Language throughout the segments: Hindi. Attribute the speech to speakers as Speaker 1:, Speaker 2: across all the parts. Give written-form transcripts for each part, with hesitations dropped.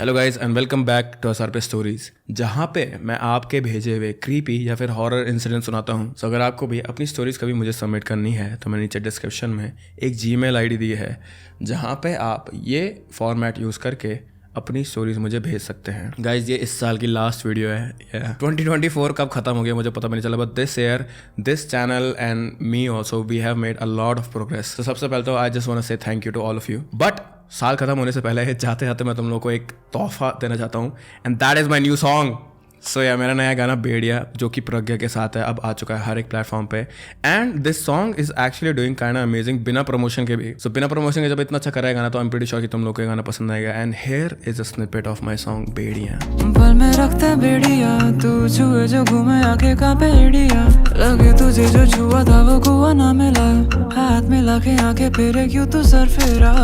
Speaker 1: Hello guys and welcome back to Asar Pe stories, जहाँ पे मैं आपके भेजे हुए क्रीपी या फिर हॉरर इंसिडेंट सुनाता हूँ। सो अगर आपको भी अपनी स्टोरीज कभी मुझे सबमिट करनी है तो मैंने नीचे डिस्क्रिप्शन में एक जीमेल आईडी दी है, जहाँ पे आप ये फॉर्मेट यूज़ करके अपनी स्टोरीज मुझे भेज सकते हैं। गाइज ये इस साल की लास्ट वीडियो है। 2024 कब खत्म हो गया मुझे पता भी नहीं चला, but this year this channel and me also we have made a lot of progress. तो सबसे पहले तो I just want to say thank you to all of you. But साल खत्म होने से पहले जाते जाते मैं तुम लोगों को एक तोहफा देना चाहता हूँ, and that is my new song. So या मेरा नया गाना बेड़िया, जो कि प्रज्ञा के साथ है, अब आ चुका है हर एक प्लेटफॉर्म पे। And this song is actually doing kind of amazing बिना प्रमोशन के भी। सो बिना प्रमोशन के जब इतना अच्छा करा है गाना, तो आई एम प्रीटी श्योर कि तुम लोग को गाना पसंद आएगा। And here is a snippet of my song Bediya.
Speaker 2: पल में रखते बेड़िया, तू छुए जो घूमे आके का बेड़िया, लगे तुझे जो छुआ था वो कुआ ना मिला, हाथ मिला के आके फेरे क्यों तू सर फेरा।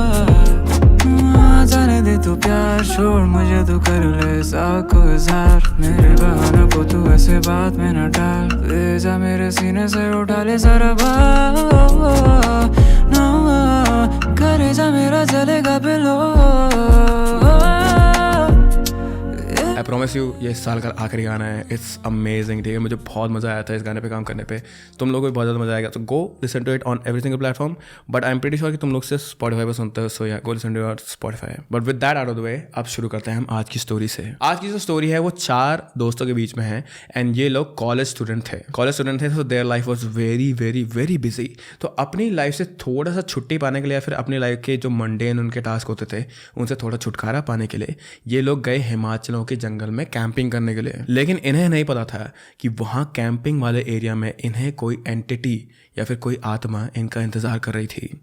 Speaker 2: जाने दे तू प्यार, छोड़ मुझे तू कर ले साको इज़हार, मेरे बहाना को तू ऐसे बात में न डाल, ले जा मेरे सीने से उठा ले सारा बात, करे जा मेरा जलेगा बिलो।
Speaker 1: आई प्रॉमिस यू ये इस साल का आखिरी गाना है। इट्स अमेजिंग, ठीक है। मुझे बहुत मज़ा आया था इस गाने पे काम करने पे, तुम लोगों को भी बहुत ज़्यादा मज़ा आएगा। तो go listen to it on every single platform, but I am pretty sure कि तुम लोग से स्पॉटिफाई पर सुनते हो। सो या go listen to your Spotify. But with that out of the way, अब शुरू करते हैं हम आज की स्टोरी से। आज की जो स्टोरी है वो 4 दोस्तों के बीच में है, एंड ये लोग कॉलेज स्टूडेंट थे। So their life was very very very busy. तो अपनी लाइफ से थोड़ा सा छुट्टी पाने के लिए, या फिर अपनी लाइफ के जो मंडेन उनके टास्क होते थे उनसे थोड़ा छुटकारा पाने के लिए, ये लोग गए हिमाचलों के जंगल में कैंपिंग करने के लिए। लेकिन इन्हें नहीं पता था कि वहां कैंपिंग वाले एरिया में इन्हें कोई एंटिटी या फिर कोई आत्मा इनका इंतजार कर रही थी।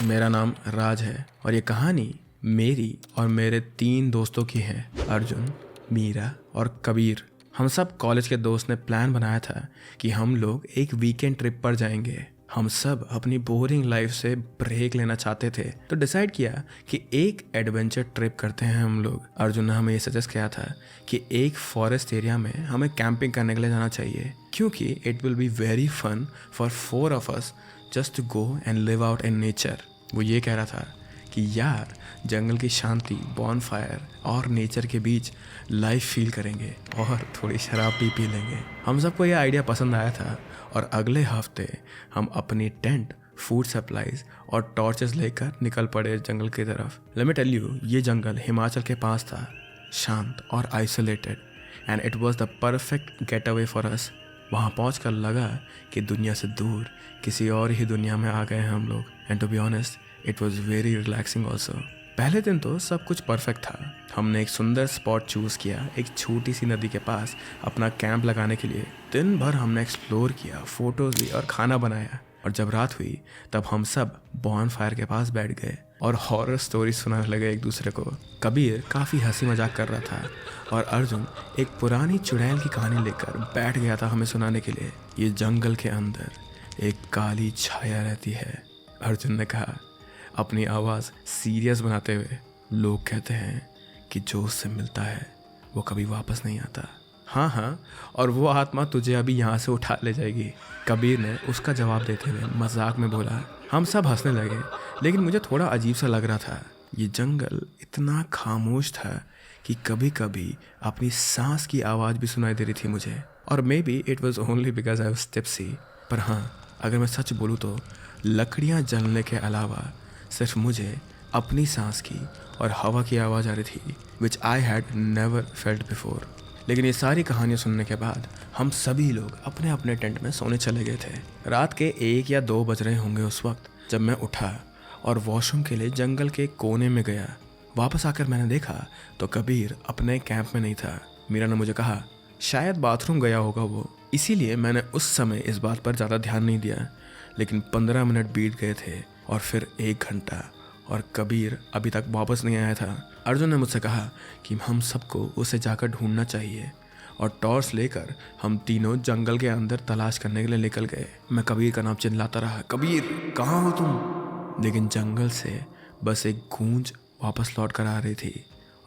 Speaker 1: मेरा नाम राज है और ये कहानी मेरी और मेरे 3 दोस्तों की है, अर्जुन, मीरा और कबीर। हम सब कॉलेज के दोस्त ने प्लान बनाया था कि हम लोग एक वीकेंड ट्रिप पर जाएंगे। हम सब अपनी बोरिंग लाइफ से ब्रेक लेना चाहते थे, तो डिसाइड किया कि एक एडवेंचर ट्रिप करते हैं हम लोग। अर्जुन ने हमें ये सजेस्ट किया था कि एक फॉरेस्ट एरिया में हमें कैंपिंग करने के लिए जाना चाहिए, क्योंकि it will be very fun for 4 of us just to go and live out in nature. वो ये कह रहा था कि यार जंगल की शांति, बॉनफायर और नेचर के बीच लाइफ फील करेंगे और थोड़ी शराब भी पी लेंगे। हम सबको यह आइडिया पसंद आया था और अगले हफ्ते हम अपनी टेंट, फूड सप्लाईज और टॉर्चेस लेकर निकल पड़े जंगल की तरफ। लेट मी टेल यू, ये जंगल हिमाचल के पास था, शांत और isolated, and it was the perfect get away for us. वहाँ पहुँचकर लगा कि दुनिया से दूर किसी और ही दुनिया में आ गए हैं हम लोग। And to be honest, it was very relaxing also. पहले दिन तो सब कुछ परफेक्ट था। हमने एक सुंदर स्पॉट चूज़ किया, एक छोटी सी नदी के पास अपना कैंप लगाने के लिए। दिन भर हमने एक्सप्लोर किया, फोटोज ली और खाना बनाया। और जब रात हुई तब हम सब बॉन फायर के पास बैठ गए और हॉरर स्टोरी सुनाने लगे एक दूसरे को। कबीर काफ़ी हंसी मजाक कर रहा था और अर्जुन एक पुरानी चुड़ैल की कहानी लेकर बैठ गया था हमें सुनाने के लिए। ये जंगल के अंदर एक काली छाया रहती है, अर्जुन ने कहा अपनी आवाज़ सीरियस बनाते हुए। लोग कहते हैं कि जो उससे मिलता है वो कभी वापस नहीं आता। हाँ, और वो आत्मा तुझे अभी यहाँ से उठा ले जाएगी, कबीर ने उसका जवाब देते हुए मजाक में बोला। हम सब हंसने लगे, लेकिन मुझे थोड़ा अजीब सा लग रहा था। ये जंगल इतना खामोश था कि कभी कभी अपनी सांस की आवाज़ भी सुनाई दे रही थी मुझे। और may be it was only because I was tipsy. पर हाँ, अगर मैं सच बोलूँ तो लकड़ियाँ जलने के अलावा सिर्फ मुझे अपनी सांस की और हवा की आवाज़ आ रही थी, which I had never felt before. लेकिन ये सारी कहानियाँ सुनने के बाद हम सभी लोग अपने अपने टेंट में सोने चले गए थे। रात के 1 या 2 बज रहे होंगे उस वक्त जब मैं उठा और वॉशरूम के लिए जंगल के कोने में गया। वापस आकर मैंने देखा तो कबीर अपने कैंप में नहीं था। मीरा ने मुझे कहा शायद बाथरूम गया होगा वो, इसीलिए मैंने उस समय इस बात पर ज़्यादा ध्यान नहीं दिया। लेकिन 15 मिनट बीत गए थे और फिर 1 घंटा, और कबीर अभी तक वापस नहीं आया था। अर्जुन ने मुझसे कहा कि हम सबको उसे जाकर ढूंढना चाहिए, और टॉर्च लेकर हम तीनों जंगल के अंदर तलाश करने के लिए निकल गए। मैं कबीर का नाम चिल्लाता रहा, कबीर कहाँ हो तुम? लेकिन जंगल से बस एक गूंज वापस लौट कर आ रही थी,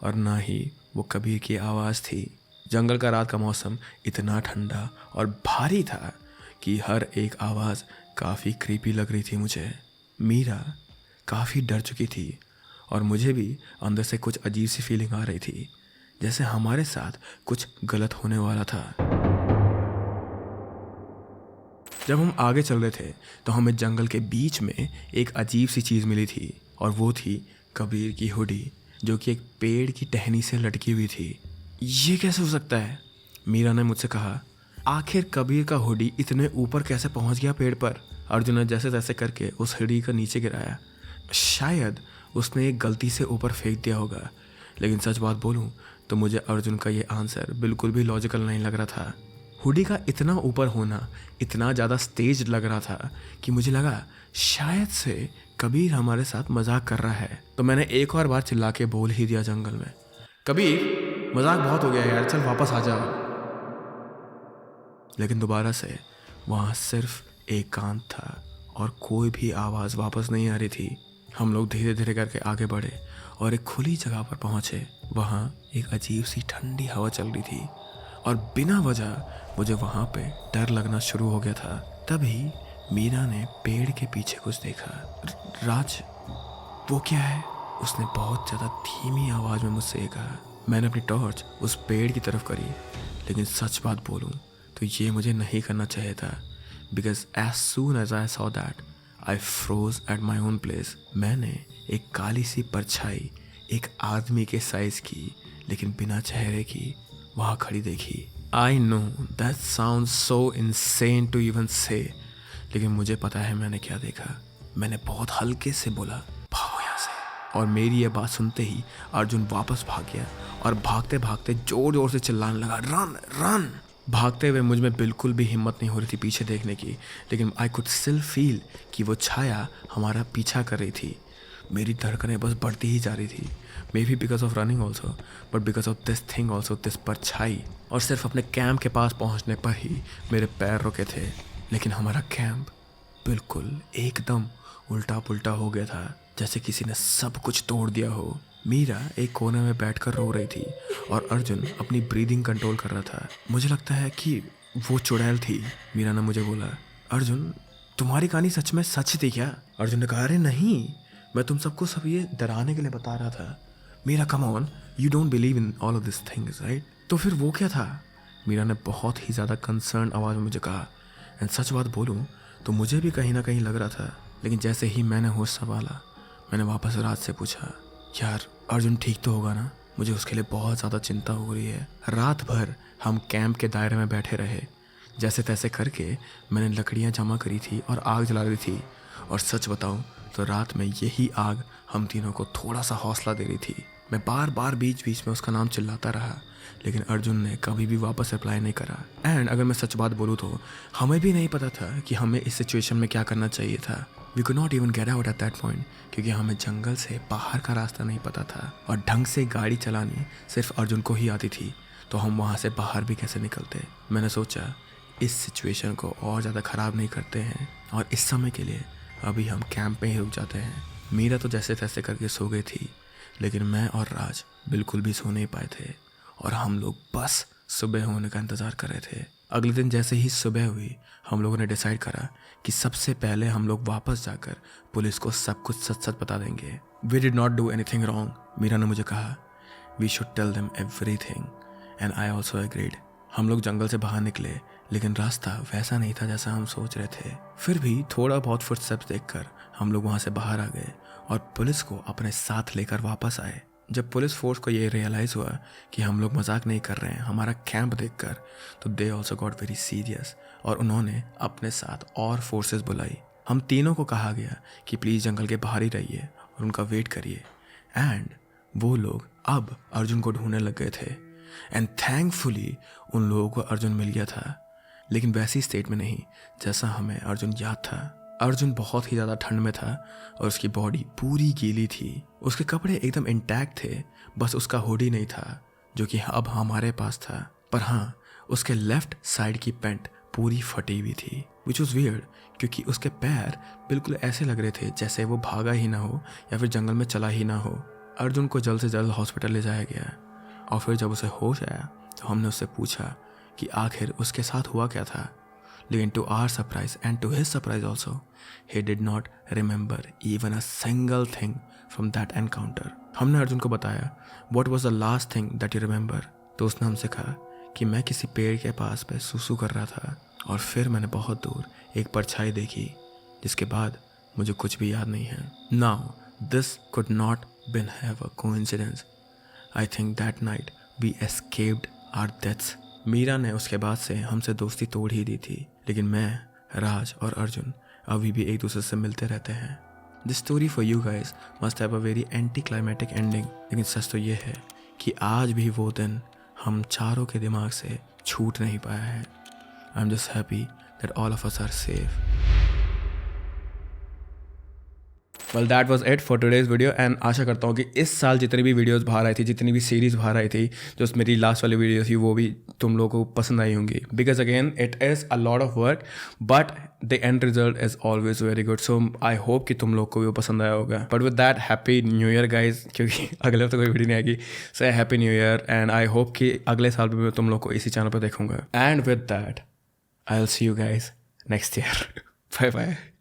Speaker 1: और ना ही वो कबीर की आवाज़ थी। जंगल का रात का मौसम इतना ठंडा और भारी था कि हर एक आवाज़ काफ़ी क्रीपी लग रही थी मुझे। मीरा काफ़ी डर चुकी थी और मुझे भी अंदर से कुछ अजीब सी फीलिंग आ रही थी, जैसे हमारे साथ कुछ गलत होने वाला था। जब हम आगे चल रहे थे तो हमें जंगल के बीच में एक अजीब सी चीज़ मिली थी, और वो थी कबीर की हुडी, जो कि एक पेड़ की टहनी से लटकी हुई थी। ये कैसे हो सकता है? मीरा ने मुझसे कहा। आखिर कबीर का हुडी इतने ऊपर कैसे पहुंच गया पेड़ पर? अर्जुन ने जैसे तैसे करके उस हुडी को नीचे गिराया। शायद उसने एक गलती से ऊपर फेंक दिया होगा, लेकिन सच बात बोलूं तो मुझे अर्जुन का ये आंसर बिल्कुल भी लॉजिकल नहीं लग रहा था। हुडी का इतना ऊपर होना इतना ज़्यादा स्टेज लग रहा था कि मुझे लगा शायद से कबीर हमारे साथ मजाक कर रहा है। तो मैंने एक और बार चिल्ला के बोल ही दिया जंगल में, कबीर मजाक बहुत हो गया यार, चल वापस आ जा। लेकिन दोबारा से वहाँ सिर्फ एकांत था और कोई भी आवाज़ वापस नहीं आ रही थी। हम लोग धीरे धीरे करके आगे बढ़े और एक खुली जगह पर पहुँचे। वहाँ एक अजीब सी ठंडी हवा चल रही थी और बिना वजह मुझे वहाँ पे डर लगना शुरू हो गया था। तभी मीरा ने पेड़ के पीछे कुछ देखा। राज, वो क्या है? उसने बहुत ज़्यादा धीमी आवाज़ में मुझसे ये कहा। मैंने अपनी टॉर्च उस पेड़ की तरफ करी, लेकिन सच बात बोलूँ तो ये मुझे नहीं करना चाहिए था, because as soon as I saw that I froze at my own place. मैंने एक काली सी परछाई एक आदमी के साइज की लेकिन बिना चेहरे की वहाँ खड़ी देखी। I know that sound so insane to even say, लेकिन मुझे पता है मैंने क्या देखा। मैंने बहुत हल्के से बोला, भागो यहाँ से। और मेरी ये बात सुनते ही अर्जुन वापस भाग गया और भागते भागते जोर जोर से चिल्लाने लगा, रन रन। भागते हुए मुझ में बिल्कुल भी हिम्मत नहीं हो रही थी पीछे देखने की, लेकिन आई कुड स्टिल फील कि वो छाया हमारा पीछा कर रही थी। मेरी धड़कनें बस बढ़ती ही जा रही थी, may be because of running also, but because of this thing also, this परछाई। और सिर्फ अपने कैंप के पास पहुंचने पर ही मेरे पैर रुके थे, लेकिन हमारा कैंप बिल्कुल एकदम उल्टा पुल्टा हो गया था, जैसे किसी ने सब कुछ तोड़ दिया हो। मीरा एक कोने में बैठकर रो रही थी और अर्जुन अपनी ब्रीदिंग कंट्रोल कर रहा था। मुझे लगता है कि वो चुड़ैल थी। मीरा ने मुझे बोला, अर्जुन तुम्हारी कहानी सच में सच थी क्या? अर्जुन ने कहा, अरे नहीं, मैं तुम सबको सब ये डराने के लिए बता रहा था। Meera, come on, you don't believe in all of this things right? तो फिर वो क्या था? मीरा ने बहुत ही ज़्यादा कंसर्न आवाज़ में मुझे कहा। एंड सच बात बोलूँ तो मुझे भी कहीं ना कहीं लग रहा था, लेकिन जैसे ही मैंने होश संभाला मैंने वापस राज से पूछा, यार अर्जुन ठीक तो होगा ना? मुझे उसके लिए बहुत ज़्यादा चिंता हो रही है। रात भर हम कैंप के दायरे में बैठे रहे। जैसे तैसे करके मैंने लकड़ियाँ जमा करी थी और आग जला रही थी, और सच बताऊँ तो रात में यही आग हम तीनों को थोड़ा सा हौसला दे रही थी। मैं बार बार बीच बीच में उसका नाम चिल्लाता रहा, लेकिन अर्जुन ने कभी भी वापस रिप्लाई नहीं करा। एंड अगर मैं सच बात बोलूँ तो हमें भी नहीं पता था कि हमें इस सिचुएशन में क्या करना चाहिए था। We could not even get out at that point, क्योंकि हमें जंगल से बाहर का रास्ता नहीं पता था और ढंग से गाड़ी चलानी सिर्फ अर्जुन को ही आती थी, तो हम वहाँ से बाहर भी कैसे निकलते। मैंने सोचा इस सिचुएशन को और ज़्यादा ख़राब नहीं करते हैं और इस समय के लिए अभी हम कैंप में ही रुक जाते हैं। मीरा तो जैसे तैसे करके सो गई थी, लेकिन मैं और राज बिल्कुल भी सो नहीं पाए थे और हम लोग बस सुबह होने का इंतज़ार कर रहे थे। अगले दिन जैसे ही सुबह हुई हम लोगों ने डिसाइड करा कि सबसे पहले हम लोग वापस जाकर पुलिस को सब कुछ सच सच बता देंगे। We did not do anything wrong, Meera ने मुझे कहा। We should tell them everything and I also agreed. हम लोग जंगल से बाहर निकले, लेकिन रास्ता वैसा नहीं था जैसा हम सोच रहे थे। फिर भी थोड़ा बहुत फुटस्टेप्स देखकर हम लोग वहाँ से बाहर आ गए और पुलिस को अपने साथ लेकर वापस आए। जब पुलिस फोर्स को ये रियलाइज़ हुआ कि हम लोग मजाक नहीं कर रहे हैं हमारा कैंप देखकर, तो they also got very serious और उन्होंने अपने साथ और फोर्सेस बुलाई। हम तीनों को कहा गया कि प्लीज़ जंगल के बाहर ही रहिए और उनका वेट करिए। एंड वो लोग अब अर्जुन को ढूंढने लग गए थे। एंड थैंकफुली उन लोगों को अर्जुन मिल गया था, लेकिन वैसी स्टेट में नहीं जैसा हमें अर्जुन याद था। अर्जुन बहुत ही ज़्यादा ठंड में था और उसकी बॉडी पूरी गीली थी। उसके कपड़े एकदम इंटैक्ट थे, बस उसका हुडी नहीं था जो कि अब हमारे पास था। पर हाँ, उसके लेफ्ट साइड की पैंट पूरी फटी हुई थी, विच वॉज वियर्ड, क्योंकि उसके पैर बिल्कुल ऐसे लग रहे थे जैसे वो भागा ही ना हो या फिर जंगल में चला ही ना हो। अर्जुन को जल्द से जल्द हॉस्पिटल ले जाया गया और फिर जब उसे होश आया तो हमने उससे पूछा कि आखिर उसके साथ हुआ क्या था, लेकिन to our surprise and to his surprise also he did not remember even a single thing from that encounter. हमने अर्जुन को बताया what was the last thing that you remember, तो उसने हमसे कहा कि मैं किसी पेड़ के पास पे सुसु कर रहा था और फिर मैंने बहुत दूर एक परछाई देखी, जिसके बाद मुझे कुछ भी याद नहीं है। Now this could not been have a coincidence. I think that night we escaped our deaths. Meera ने उसके बाद से हमसे दोस्ती तोड़ ही दी थी, लेकिन मैं, राज और अर्जुन अभी भी एक दूसरे से मिलते रहते हैं। This story for you guys must have a very anti climatic ending, लेकिन सच तो ये है कि आज भी वो दिन हम चारों के दिमाग से छूट नहीं पाया है। I am just happy that all of us are safe. Well that was it for today's video and आशा करता हूँ कि इस साल जितनी भी वीडियोस बाहर आई थी, जितनी भी सीरीज़ बाहर आई थी, जो मेरी लास्ट वाली वीडियो थी, वो भी तुम लोगों को पसंद आई होंगी। Because again it is a lot of work but the end result is always very good. So I hope कि तुम लोग को भी वो पसंद आया होगा। But with that happy new year guys, क्योंकि अगले तो कोई वीडियो नहीं आएगी। So happy new year and I hope कि अगले साल भी मैं तुम लोग को इसी चैनल पर देखूंगा। And with that I will see you guys next year. Bye bye.